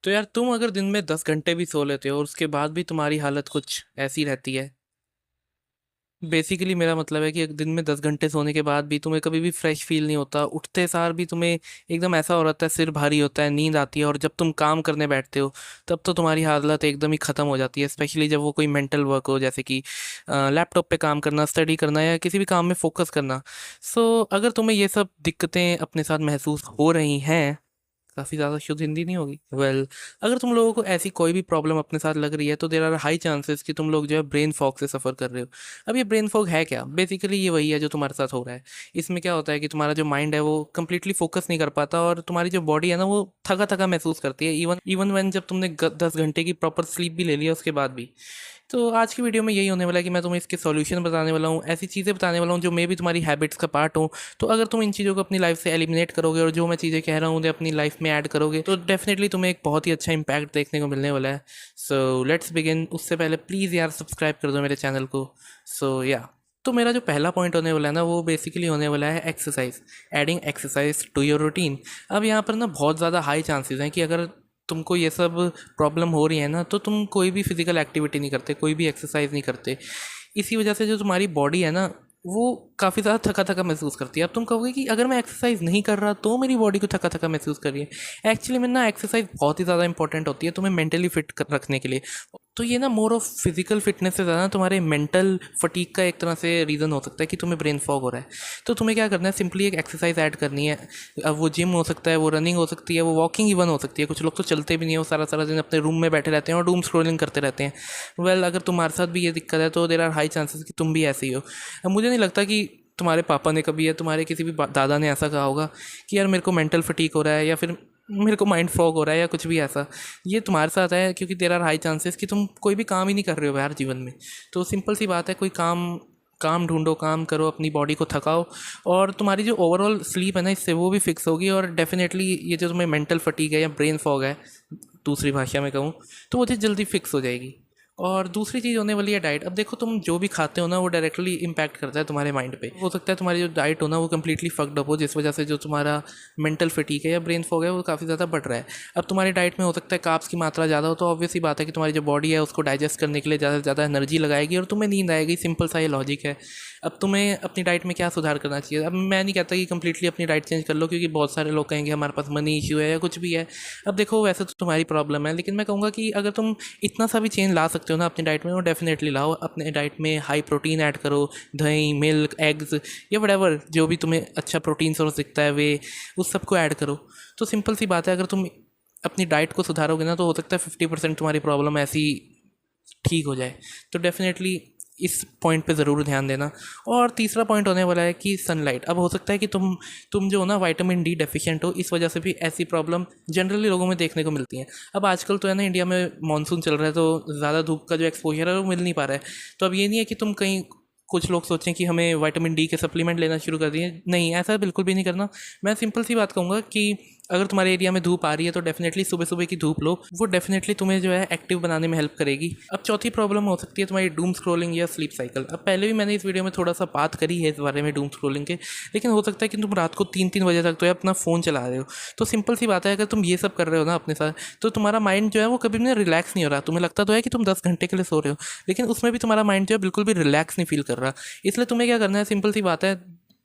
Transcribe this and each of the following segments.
तो यार तुम अगर दिन में 10 घंटे भी सो लेते हो और उसके बाद भी तुम्हारी हालत कुछ ऐसी रहती है। बेसिकली मेरा मतलब है कि एक दिन में 10 घंटे सोने के बाद भी तुम्हें कभी भी फ्रेश फील नहीं होता, उठते सार भी तुम्हें एकदम ऐसा हो रहता है, सिर भारी होता है, नींद आती है, और जब तुम काम करने बैठते हो तब तो तुम्हारी हालत एकदम ही ख़त्म हो जाती है, स्पेशली जब वो कोई मेंटल वर्क हो, जैसे कि लैपटॉप पे काम करना, स्टडी करना या किसी भी काम में फोकस करना। अगर तुम्हें ये सब दिक्कतें अपने साथ महसूस हो रही हैं, काफ़ी ज़्यादा शुद्ध हिंदी नहीं होगी, अगर तुम लोगों को ऐसी कोई भी प्रॉब्लम अपने साथ लग रही है तो देर आर हाई चांसेस कि तुम लोग जो है ब्रेन फॉग से सफ़र कर रहे हो। अब ये ब्रेन फॉग है क्या? बेसिकली ये वही है जो तुम्हारे साथ हो रहा है। इसमें क्या होता है कि तुम्हारा जो माइंड है वो कंप्लीटली फोकस नहीं कर पाता, और तुम्हारी जो बॉडी है ना वो थका थका महसूस करती है, इवन इवन व्हेन जब तुमने 10 घंटे की प्रॉपर स्लीप भी ले लिया उसके बाद भी। तो आज की वीडियो में यही होने वाला है कि मैं तुम्हें इसके सॉल्यूशन बताने वाला हूँ, ऐसी चीज़ें बताने वाला हूँ जो मे भी तुम्हारी हैबिट्स का पार्ट हो। तो अगर तुम इन चीज़ों को अपनी लाइफ से एलिमिनेट करोगे और जो मैं चीज़ें कह रहा हूँ उन्हें अपनी लाइफ में ऐड करोगे तो डेफिनेटली तुम्हें एक बहुत ही अच्छा इंपैक्ट देखने को मिलने वाला है। So let's begin. उससे पहले प्लीज़ यार सब्सक्राइब कर दो मेरे चैनल को। तो मेरा जो पहला पॉइंट होने वाला है ना वो बेसिकली होने वाला है exercise. Adding exercise to your routine. अब यहाँ पर ना बहुत ज़्यादा हाई चांसेस हैं कि अगर तुमको ये सब प्रॉब्लम हो रही है ना तो तुम कोई भी फिजिकल एक्टिविटी नहीं करते, कोई भी एक्सरसाइज नहीं करते। इसी वजह से जो तुम्हारी बॉडी है ना वो काफ़ी ज़्यादा थका थका महसूस करती है। अब तुम कहोगे कि अगर मैं एक्सरसाइज नहीं कर रहा तो मेरी बॉडी को थका थका महसूस कर रही है। एक्चुअली में ना एक्सरसाइज बहुत ही ज़्यादा इंपॉर्टेंट होती है तुम्हें मेंटली फिट रखने के लिए। तो ये ना मोर ऑफ फिजिकल फिटनेस से ज़्यादा तुम्हारे मेंटल फटीक का एक तरह से रीज़न हो सकता है कि तुम्हें ब्रेन फॉग हो रहा है। तो तुम्हें क्या करना है, सिंपली एक एक्सरसाइज ऐड करनी है। अब वो जिम हो सकता है, वो रनिंग हो सकती है, वो वॉकिंग इवन हो सकती है। कुछ लोग तो चलते भी नहीं है, वो सारा सारा दिन अपने रूम में बैठे रहते हैं और डूम स्क्रोलिंग करते रहते हैं। अगर तुम्हारे साथ भी ये दिक्कत है तो देर आर हाई चांसेस कि तुम भी ऐसे ही हो। अब मुझे नहीं लगता कि तुम्हारे पापा ने कभी या तुम्हारे किसी भी दादा ने ऐसा कहा होगा कि यार मेरे को मेंटल फटीक हो रहा है या फिर मेरे को माइंड फॉग हो रहा है या कुछ भी ऐसा। ये तुम्हारे साथ है क्योंकि देर आर हाई चांसेस कि तुम कोई भी काम ही नहीं कर रहे हो यार जीवन में। तो सिंपल सी बात है, कोई काम काम ढूंढो, काम करो, अपनी बॉडी को थकाओ, और तुम्हारी जो ओवरऑल स्लीप है ना इससे वो भी फिक्स होगी, और डेफिनेटली ये जो तुम्हें मेंटल फटीग है या ब्रेन फॉग है दूसरी भाषा में कहूँ तो वो चीज़ जल्दी फिक्स हो जाएगी। और दूसरी चीज़ होने वाली है डाइट। अब देखो तुम जो भी खाते हो ना वो डायरेक्टली इम्पैक्ट करता है तुम्हारे माइंड पे। हो सकता है तुम्हारी जो डाइट हो ना वो कम्प्लीटली फक्ड अप हो, जिस वजह से जो तुम्हारा मेंटल फटीक है या ब्रेन फॉग है वो काफ़ी ज़्यादा बढ़ रहा है। अब तुम्हारी डाइट में हो सकता है कार्ब्स की मात्रा ज़्यादा हो, तो ऑब्वियस ही बात है कि तुम्हारी जो बॉडी है उसको डाइजेस्ट करने के लिए ज़्यादा से ज़्यादा एनर्जी लगाएगी और तुम्हें नींद आएगी। सिंपल सा ये लॉजिक है। अब तुम्हें अपनी डाइट में क्या सुधार करना चाहिए? अब मैं नहीं कहता कि कम्प्लीटली अपनी डाइट चेंज कर लो, क्योंकि बहुत सारे लोग कहेंगे हमारे पास मनी इश्यू है या कुछ भी है। अब देखो वैसे तो तुम्हारी प्रॉब्लम है, लेकिन मैं कहूँगा कि अगर तुम इतना सा भी चेंज ला सकते हो ना अपनी डाइट में, वो डेफिनेटली लाओ। अपने डाइट में हाई प्रोटीन ऐड करो, दही, मिल्क, एग्स या वटेवर जो भी तुम्हें अच्छा प्रोटीन सोर्स दिखता है वे उस सबको ऐड करो। तो सिंपल सी बात है, अगर तुम अपनी डाइट को सुधारोगे ना तो हो सकता है 50% तुम्हारी प्रॉब्लम ऐसी ठीक हो जाए। तो डेफिनेटली इस पॉइंट पे ज़रूर ध्यान देना। और तीसरा पॉइंट होने वाला है कि सनलाइट। अब हो सकता है कि तुम जो हो ना विटामिन डी डेफिशिएंट हो, इस वजह से भी ऐसी प्रॉब्लम जनरली लोगों में देखने को मिलती है। अब आजकल तो है ना इंडिया में मानसून चल रहा है तो ज़्यादा धूप का जो एक्सपोजर है वो मिल नहीं पा रहा है। तो अब ये नहीं है कि तुम कहीं कुछ लोग सोचें कि हमें विटामिन डी के सप्लीमेंट लेना शुरू कर दिए, नहीं, ऐसा बिल्कुल भी नहीं करना। मैं सिंपल सी बात कहूँगा कि अगर तुम्हारे एरिया में धूप आ रही है तो डेफिनेटली सुबह सुबह की धूप लो, वो डेफिनेटली तुम्हें जो है एक्टिव बनाने में हेल्प करेगी। अब चौथी प्रॉब्लम हो सकती है तुम्हारी डूम स्क्रोलिंग या स्लीप साइकिल। अब पहले भी मैंने इस वीडियो में थोड़ा सा बात करी है इस बारे में डूम स्क्रोलिंग के, लेकिन हो सकता है कि तुम रात को 3-3 बजे तक तो है अपना फ़ोन चला रहे हो। तो सिंपल सी बात है, अगर तुम ये सब कर रहे हो ना अपने साथ तो तुम्हारा माइंड जो है वो कभी भी रिलैक्स नहीं हो रहा। तुम्हें लगता तो है कि तुम 10 घंटे के लिए सो रहे हो, लेकिन उसमें भी तुम्हारा माइंड जो है बिल्कुल भी रिलैक्स नहीं फील कर रहा। इसलिए तुम्हें क्या करना है, सिंपल सी बात है,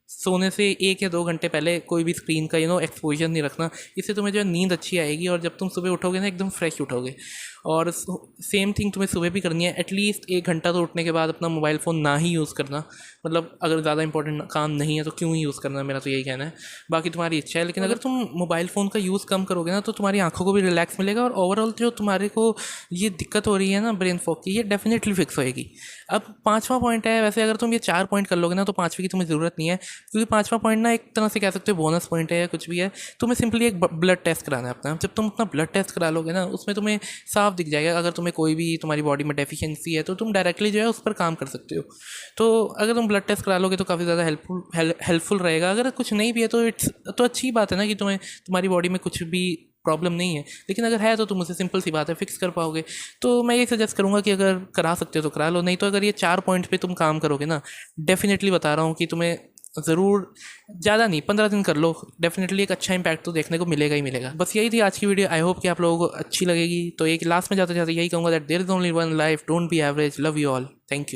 सोने से 1 या 2 घंटे पहले कोई भी स्क्रीन का एक्सपोजर नहीं रखना। इससे तुम्हें जो है नींद अच्छी आएगी और जब तुम सुबह उठोगे ना एकदम फ्रेश उठोगे। और सेम थिंग तुम्हें सुबह भी करनी है, एटलीस्ट 1 घंटा तो उठने के बाद अपना मोबाइल फ़ोन ना ही यूज़ करना। मतलब अगर ज़्यादा इंपॉर्टेंट काम नहीं है तो क्यों ही यूज़ करना, मेरा तो यही कहना है। बाकी तुम्हारी इच्छा है, लेकिन अगर तुम मोबाइल फ़ोन का यूज़ कम करोगे ना तो तुम्हारी आंखों को भी रिलैक्स मिलेगा, और ओवरऑल जो तुम्हारे को ये दिक्कत हो रही है ना ब्रेन फॉग की, ये डेफिनेटली फिक्स होएगी। अब पाँचवा पॉइंट है, वैसे अगर तुम ये 4 पॉइंट कर लोगे ना तो पाँचवीं की तुम्हें ज़रूरत नहीं है, क्योंकि पाँचवा पॉइंट ना एक तरह से कह सकते हो बोनस पॉइंट है या कुछ भी है। तुम्हें सिंपली एक ब्लड टेस्ट कराना है अपना। जब तुम अपना ब्लड टेस्ट करा लोगे ना उसमें तुम्हें साफ दिख जाएगा अगर तुम्हें कोई भी तुम्हारी बॉडी में डेफिशिएंसी है तो तुम डायरेक्टली जो है उस पर काम कर सकते हो। तो अगर तुम ब्लड टेस्ट करा लोगे तो काफ़ी ज़्यादा हेल्पफुल रहेगा। अगर कुछ नहीं भी है तो अच्छी बात है ना कि तुम्हारी बॉडी में कुछ भी प्रॉब्लम नहीं है, लेकिन अगर है तो तुम उसे सिंपल सी बात है फिक्स कर पाओगे। तो मैं ये सजेस्ट करूँगा कि अगर करा सकते हो तो करा लो, नहीं तो अगर ये 4 पॉइंट पे तुम काम करोगे ना, डेफिनेटली बता रहा हूँ कि तुम्हें ज़रूर, ज़्यादा नहीं, 15 दिन कर लो, डेफिनेटली एक अच्छा इम्पैक्ट तो देखने को मिलेगा ही मिलेगा। बस यही थी आज की वीडियो, आई होप कि आप लोगों को अच्छी लगेगी। तो एक लास्ट में जाते जाते यही कहूँगा that there is only one life, don't be average, love you all, thank you.